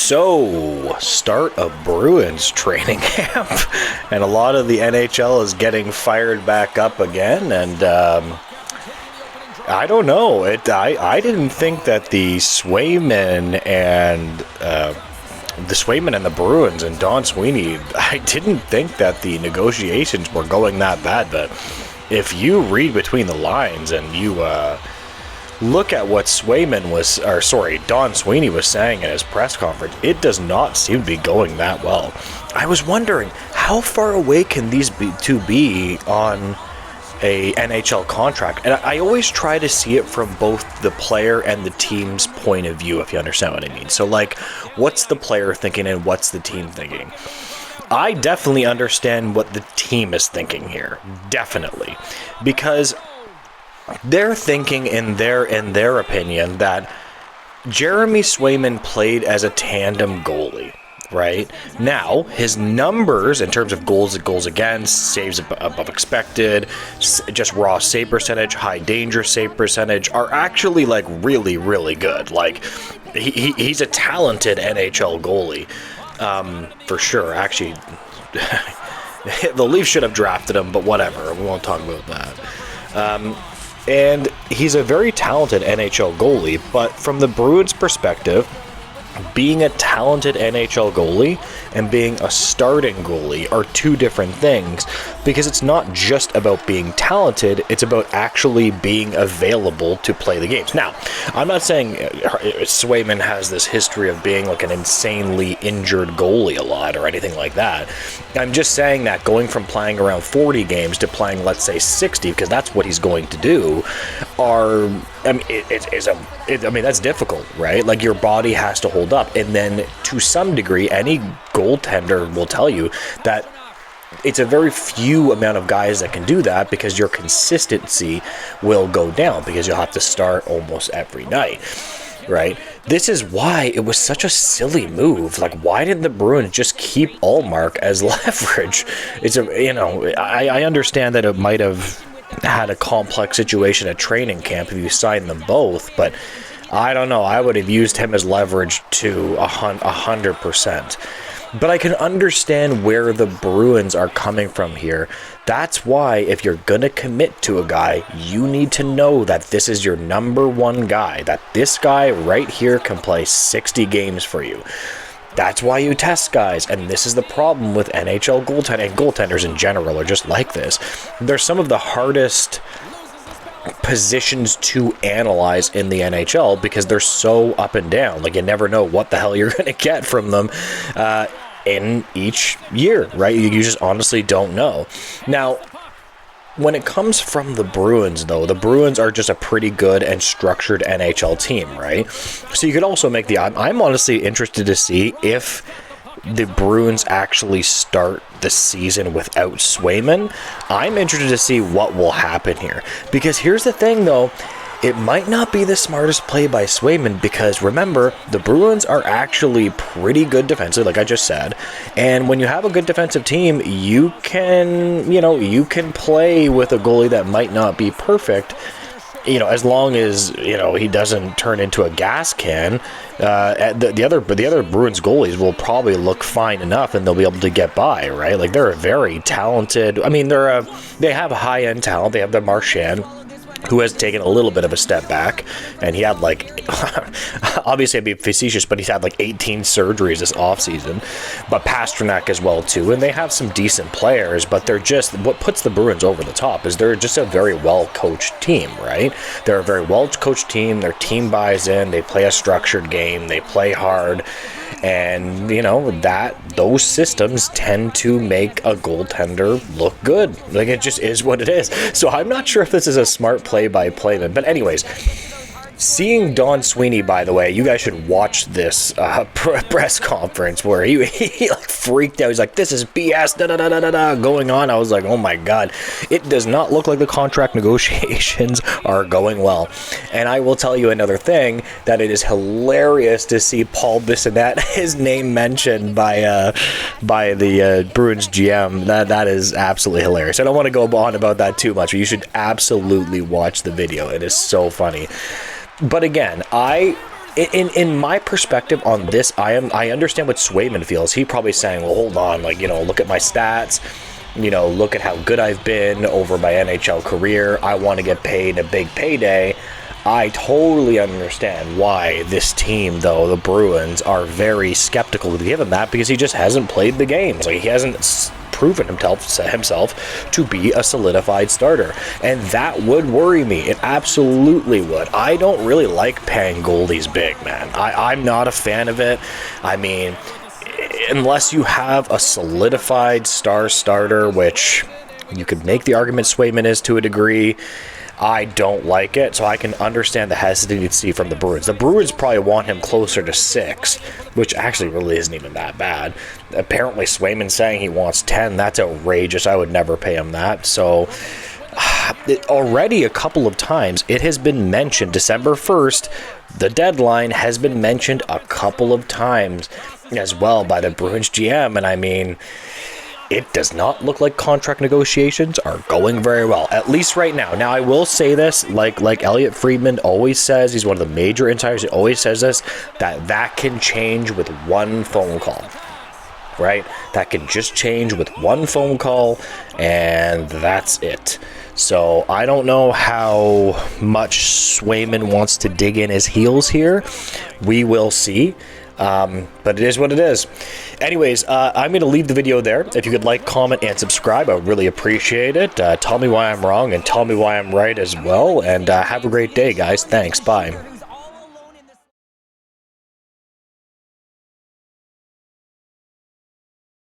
So, start of Bruins training camp, and a lot of the NHL is getting fired back up again, and I don't know. I didn't think that the Swayman and the Bruins and Don Sweeney, I didn't think that the negotiations were going that bad, but if you read between the lines and you look at what Don Sweeney was saying in his press conference, it does not seem to be going that well. I was wondering, how far away can these two be on a NHL contract? And I always try to see it from both the player and the team's point of view, if you understand what I mean. So, like, what's the player thinking and what's the team thinking? I definitely understand what the team is thinking here. Definitely. Because they're thinking in their opinion that Jeremy Swayman played as a tandem goalie, right? Now, his numbers in terms of goals against, saves above expected, just raw save percentage, high danger save percentage are actually like really, really good. Like he's a talented NHL goalie, for sure. Actually, the Leafs should have drafted him, but whatever. We won't talk about that. And he's a very talented NHL goalie, but from the Bruins' perspective, being a talented NHL goalie and being a starting goalie are two different things, because it's not just about being talented, it's about actually being available to play the games. Now, I'm not saying Swayman has this history of being like an insanely injured goalie a lot or anything like that. I'm just saying that going from playing around 40 games to playing, let's say, 60, because that's what he's going to do, that's difficult, right? Like, your body has to hold up. And then to some degree, any goaltender will tell you that it's a very few amount of guys that can do that, because your consistency will go down because you'll have to start almost every night, right? This is why it was such a silly move. Like, why didn't the Bruins just keep Ullmark as leverage? I understand that it might have had a complex situation at training camp if you signed them both, but I don't know. I would have used him as leverage to 100%. But I can understand where the Bruins are coming from here. That's why if you're going to commit to a guy, you need to know that this is your number one guy, that this guy right here can play 60 games for you. That's why you test guys, and this is the problem with NHL goaltending, and goaltenders in general are just like this. They're some of the hardest positions to analyze in the NHL because they're so up and down. Like, you never know what the hell you're going to get from them in each year, right? You just honestly don't know. Now, when it comes from the Bruins, though, the Bruins are just a pretty good and structured NHL team, right? So you could also make the... I'm honestly interested to see if the Bruins actually start the season without Swayman. I'm interested to see what will happen here. Because here's the thing, though. It might not be the smartest play by Swayman, because remember, the Bruins are actually pretty good defensive, like I just said. And when you have a good defensive team, you can play with a goalie that might not be perfect, as long as, he doesn't turn into a gas can. The other Bruins goalies will probably look fine enough, and they'll be able to get by, right? Like, they're a very talented. I mean, they have high-end talent. They have the Marchand, who has taken a little bit of a step back, and he had obviously I'd be facetious, but he's had 18 surgeries this offseason, but Pasternak as well too, and they have some decent players, but they're just, what puts the Bruins over the top is they're just a very well-coached team, right? They're a very well-coached team, their team buys in, they play a structured game, they play hard, and those systems tend to make a goaltender look good. Like, it just is what it is. So I'm not sure if this is a smart play-by-play, but anyways, seeing Don Sweeney, by the way, you guys should watch this press conference where he freaked out. He's like, this is BS, going on. I was like, oh my God. It does not look like the contract negotiations are going well. And I will tell you another thing, that it is hilarious to see Paul Bissonnette, his name mentioned by the Bruins GM. That is absolutely hilarious. I don't want to go on about that too much, but you should absolutely watch the video. It is so funny. But again, I in my perspective on this, I understand what Swayman feels. He probably saying, well, hold on, like, you know, look at my stats, you know, look at how good I've been over my NHL career. I want to get paid a big payday. I totally understand why this team, though, the Bruins, are very skeptical to give him that, because he just hasn't played the games. Like, he hasn't proven himself to be a solidified starter, and that would worry me. It absolutely would. I don't really like paying goalies big, man. I'm not a fan of it. I mean, unless you have a solidified starter, which you could make the argument Swayman is to a degree, I don't like it, so I can understand the hesitancy from the Bruins. The Bruins probably want him closer to 6, which actually really isn't even that bad. Apparently, Swayman's saying he wants 10. That's outrageous. I would never pay him that. So, already a couple of times, it has been mentioned, December 1st, the deadline has been mentioned a couple of times as well by the Bruins GM, and I mean, it does not look like contract negotiations are going very well, at least right now. Now, I will say this, like Elliot Friedman always says, he's one of the major insiders, he always says this, that can change with one phone call, right? That can just change with one phone call, and that's it. So I don't know how much Swayman wants to dig in his heels here. We will see. But it is what it is. Anyways, I'm going to leave the video there. If you could like, comment, and subscribe, I would really appreciate it. Tell me why I'm wrong and tell me why I'm right as well. And have a great day, guys. Thanks. Bye.